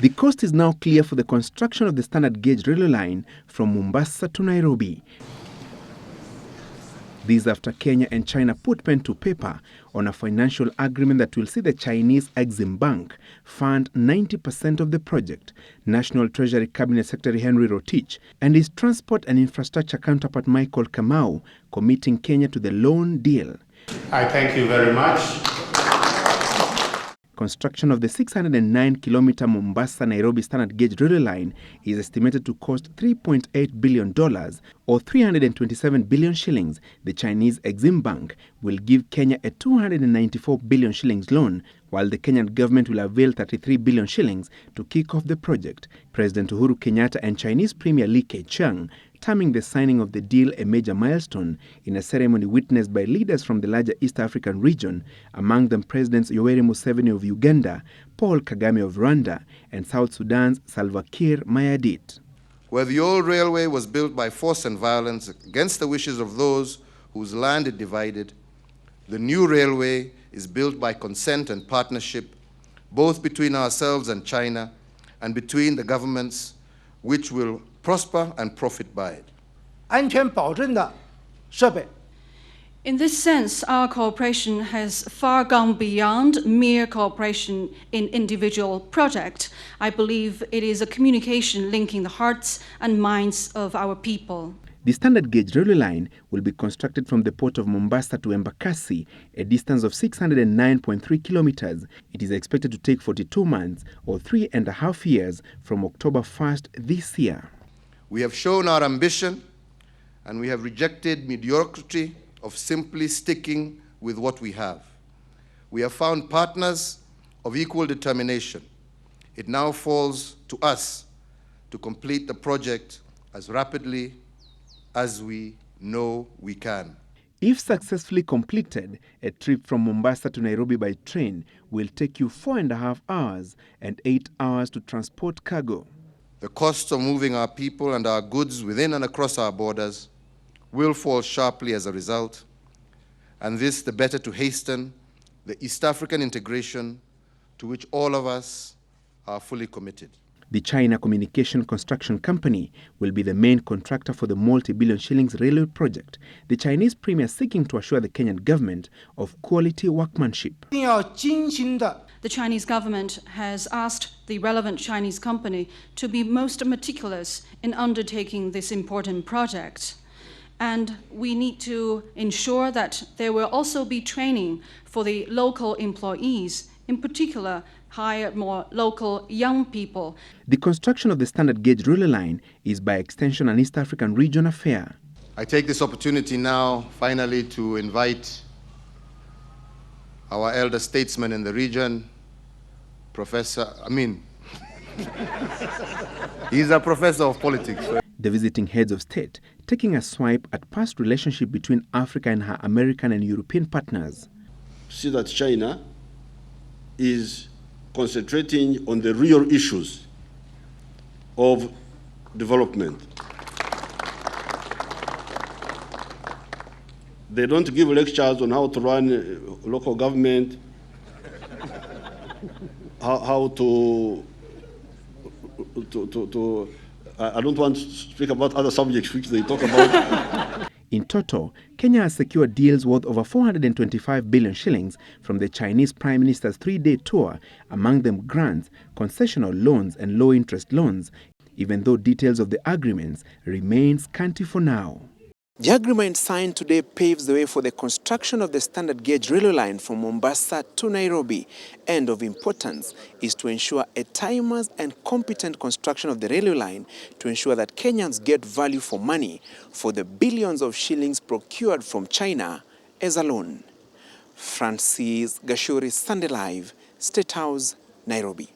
The coast is now clear for the construction of the standard gauge railway line from Mombasa to Nairobi. This after Kenya and China put pen to paper on a financial agreement that will see the Chinese Exim Bank fund 90% of the project. National Treasury Cabinet Secretary Henry Rotich and his transport and infrastructure counterpart Michael Kamau committing Kenya to the loan deal. I thank you very much. Construction of the 609-kilometer Mombasa-Nairobi standard gauge railway line is estimated to cost $3.8 billion or 327 billion shillings. The Chinese Exim Bank will give Kenya a 294 billion shillings loan, while the Kenyan government will avail 33 billion shillings to kick off the project. President Uhuru Kenyatta and Chinese Premier Keqiang terming the signing of the deal a major milestone in a ceremony witnessed by leaders from the larger East African region, among them Presidents Yoweri Museveni of Uganda, Paul Kagame of Rwanda, and South Sudan's Salva Kiir Mayardit. Where the old railway was built by force and violence against the wishes of those whose land it divided, the new railway is built by consent and partnership, both between ourselves and China, and between the governments, which will prosper and profit by it. In this sense, our cooperation has far gone beyond mere cooperation in individual projects. I believe it is a communication linking the hearts and minds of our people. The standard gauge railway line will be constructed from the port of Mombasa to Embakasi, a distance of 609.3 kilometers. It is expected to take 42 months or 3.5 years from October 1st this year. We have shown our ambition and we have rejected mediocrity of simply sticking with what we have. We have found partners of equal determination. It now falls to us to complete the project as rapidly as we know we can. If successfully completed, a trip from Mombasa to Nairobi by train will take you 4.5 hours and 8 hours to transport cargo. The costs of moving our people and our goods within and across our borders will fall sharply as a result, and this the better to hasten the East African integration to which all of us are fully committed. The China Communication Construction Company will be the main contractor for the multi-billion shillings railway project. The Chinese premier seeking to assure the Kenyan government of quality workmanship. The Chinese government has asked the relevant Chinese company to be most meticulous in undertaking this important project. And we need to ensure that there will also be training for the local employees, in particular, hire more local young people. The construction of the standard gauge railway line is by extension an East African region affair. I take this opportunity now, finally, to invite our elder statesman in the region, he's a professor of politics. The visiting heads of state taking a swipe at past relationship between Africa and her American and European partners. See that China is concentrating on the real issues of development. They don't give lectures on how to run local government, how to I don't want to speak about other subjects which they talk about. In total, Kenya has secured deals worth over 425 billion shillings from the Chinese Prime Minister's 3-day tour, among them grants, concessional loans and low-interest loans, even though details of the agreements remain scanty for now. The agreement signed today paves the way for the construction of the standard gauge railway line from Mombasa to Nairobi. And of importance is to ensure a timely and competent construction of the railway line to ensure that Kenyans get value for money for the billions of shillings procured from China as a loan. Francis Gachuri, Sunday Live, State House, Nairobi.